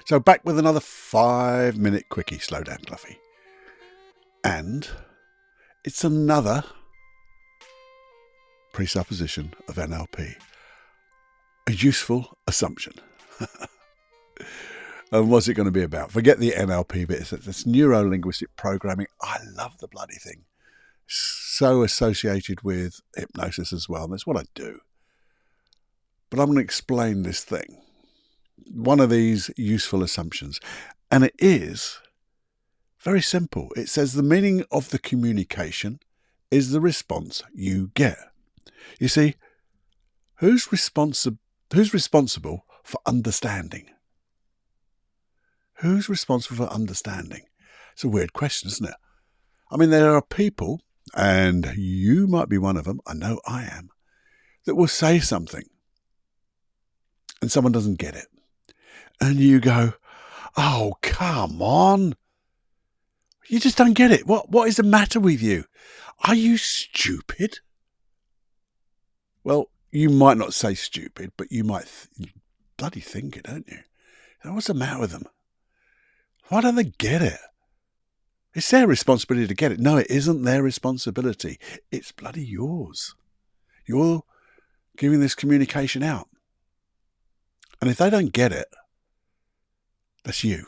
So back with another 5-minute quickie. Slow down, Cluffy. And it's another presupposition of NLP. A useful assumption. And what's it going to be about? Forget the NLP bit. It's neuro-linguistic programming. I love the bloody thing. So associated with hypnosis as well. And that's what I do. But I'm going to explain this thing. One of these useful assumptions. And it is very simple. It says the meaning of the communication is the response you get. You see, who's responsible for understanding? Who's responsible for understanding? It's a weird question, isn't it? I mean, there are people, and you might be one of them, I know I am, that will say something and someone doesn't get it. And you go, oh, come on. You just don't get it. What is the matter with you? Are you stupid? Well, you might not say stupid, but you might bloody think it, don't you? What's the matter with them? Why don't they get it? It's their responsibility to get it. No, it isn't their responsibility. It's bloody yours. You're giving this communication out. And if they don't get it, that's you.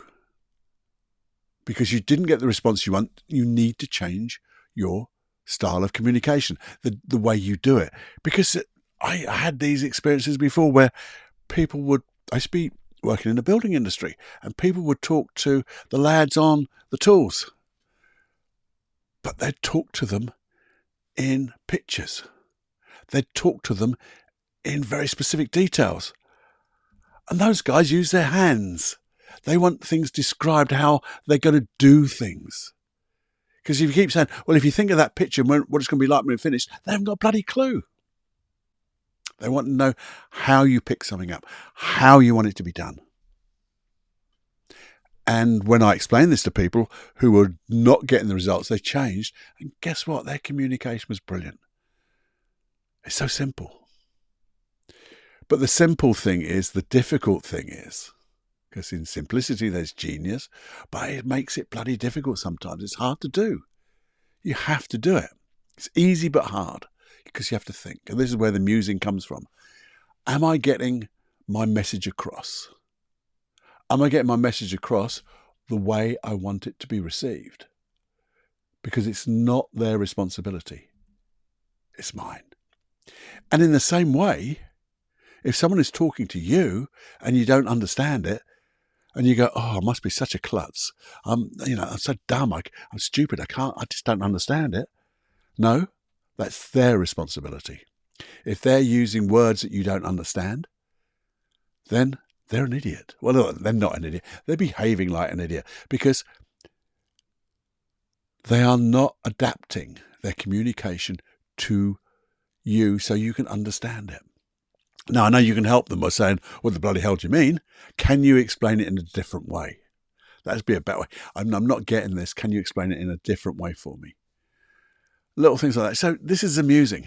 Because you didn't get the response you want, you need to change your style of communication, the way you do it. Because I had these experiences before where people would, I used to be working in the building industry, and people would talk to the lads on the tools. But they'd talk to them in pictures. They'd talk to them in very specific details. And those guys use their hands. They want things described, how they're going to do things. Because if you keep saying, well, if you think of that picture and what it's going to be like when it's finished, they haven't got a bloody clue. They want to know how you pick something up, how you want it to be done. And when I explained this to people who were not getting the results, they changed. And guess what? Their communication was brilliant. It's so simple. But the simple thing is, the difficult thing is, because in simplicity there's genius, but it makes it bloody difficult sometimes. It's hard to do. You have to do it. It's easy but hard, because you have to think. And this is where the musing comes from. Am I getting my message across? Am I getting my message across the way I want it to be received? Because it's not their responsibility. It's mine. And in the same way, if someone is talking to you and you don't understand it, and you go, oh, I must be such a klutz. I'm so dumb. I'm stupid. I just don't understand it. No, that's their responsibility. If they're using words that you don't understand, then they're an idiot. Well, no, they're not an idiot. They're behaving like an idiot because they are not adapting their communication to you so you can understand it. Now, I know you can help them by saying, what the bloody hell do you mean? Can you explain it in a different way? That'd be a better way. I'm not getting this. Can you explain it in a different way for me? Little things like that. So this is amusing.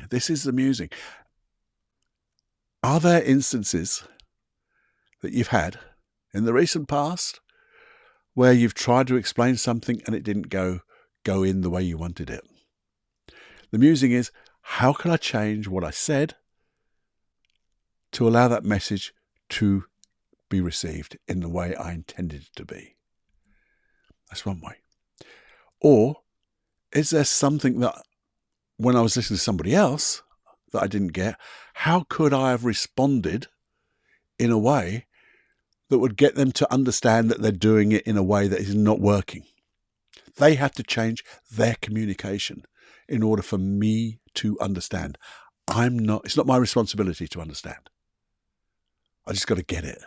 Are there instances that you've had in the recent past where you've tried to explain something and it didn't go in the way you wanted it? The musing is, how can I change what I said to allow that message to be received in the way I intended it to be? That's one way. Or is there something that when I was listening to somebody else that I didn't get, how could I have responded in a way that would get them to understand that they're doing it in a way that is not working? They have to change their communication in order for me to understand. It's not my responsibility to understand. I just got to get it.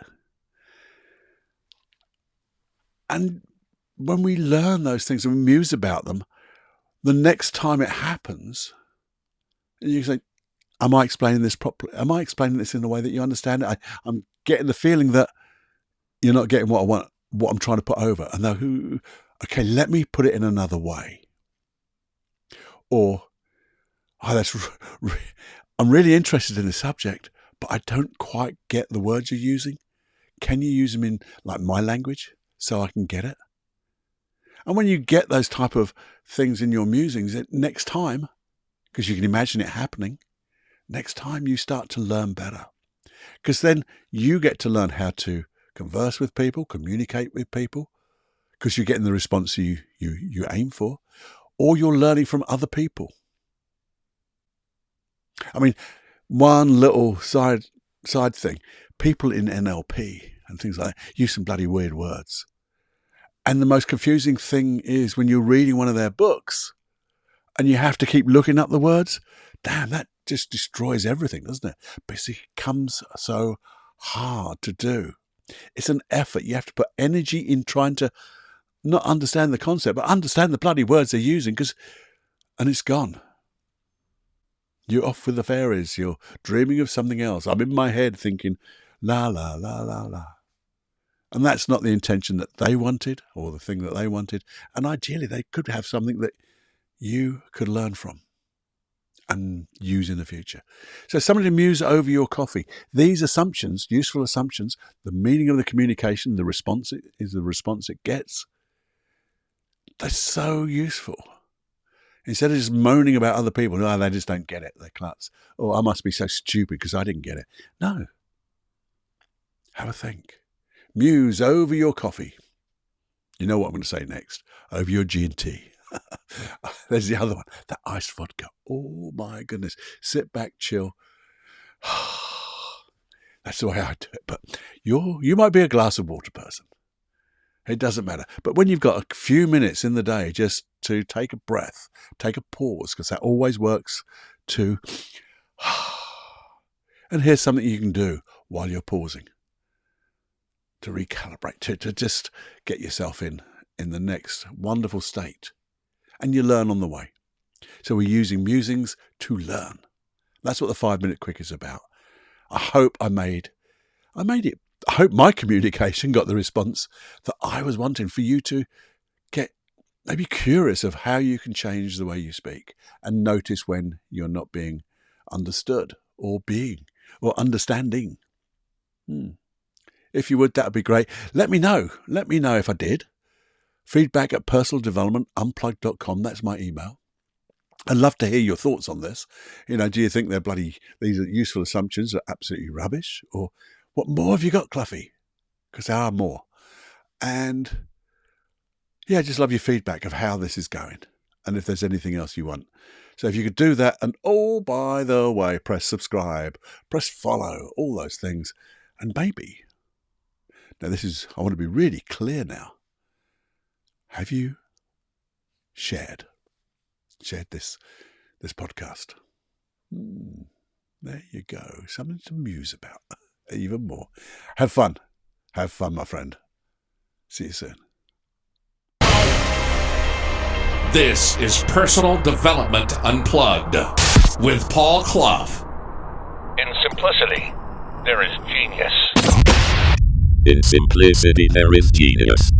And when we learn those things and we muse about them, the next time it happens, you say, am I explaining this properly? Am I explaining this in a way that you understand it? I'm getting the feeling that you're not getting what I want, what I'm trying to put over. And then, okay, let me put it in another way. Or, I'm really interested in the subject, but I don't quite get the words you're using. can you use them in like my language so I can get it? And when you get those type of things in your musings, next time, because you can imagine it happening, next time you start to learn better. Because then you get to learn how to converse with people, communicate with people, because you're getting the response you aim for, or you're learning from other people. I mean, one little side thing, people in NLP and things like that use some bloody weird words. And the most confusing thing is when you're reading one of their books and you have to keep looking up the words, damn, that just destroys everything, doesn't it? But it becomes so hard to do. It's an effort. You have to put energy in trying to not understand the concept, but understand the bloody words they're using, and it's gone. You're off with the fairies. You're dreaming of something else. I'm in my head thinking, la, la, la, la, la. And that's not the intention that they wanted or the thing that they wanted. And ideally, they could have something that you could learn from and use in the future. So somebody to muse over your coffee. These assumptions, useful assumptions, the meaning of the communication, the response is the response it gets. They're so useful. Instead of just moaning about other people, no, they just don't get it. They're klutz. Oh, I must be so stupid because I didn't get it. No. Have a think. Muse over your coffee. You know what I'm going to say next. Over your G&T. There's the other one. That iced vodka. Oh, my goodness. Sit back, chill. That's the way I do it. But you might be a glass of water person. It doesn't matter. But when you've got a few minutes in the day just to take a breath, take a pause, because that always works to... And here's something you can do while you're pausing to recalibrate, to just get yourself in the next wonderful state. And you learn on the way. So we're using musings to learn. That's what the 5-minute quick is about. I hope I made it. I hope my communication got the response that I was wanting, for you to get maybe curious of how you can change the way you speak and notice when you're not being understood or understanding. If you would, that would be great. Let me know. Let me know if I did. feedback@personaldevelopmentunplugged.com. That's my email. I'd love to hear your thoughts on this. Do you think these are useful assumptions are absolutely rubbish? Or what more have you got, Cluffy? Because there are more. And yeah, just love your feedback of how this is going and if there's anything else you want. So if you could do that, and oh, by the way, press subscribe, press follow, all those things. And maybe, now I want to be really clear now. Have you shared this podcast? There you go. Something to muse about even more. Have fun. Have fun, my friend. See you soon. This is Personal Development Unplugged with Paul Clough. In simplicity, there is genius. In simplicity, there is genius.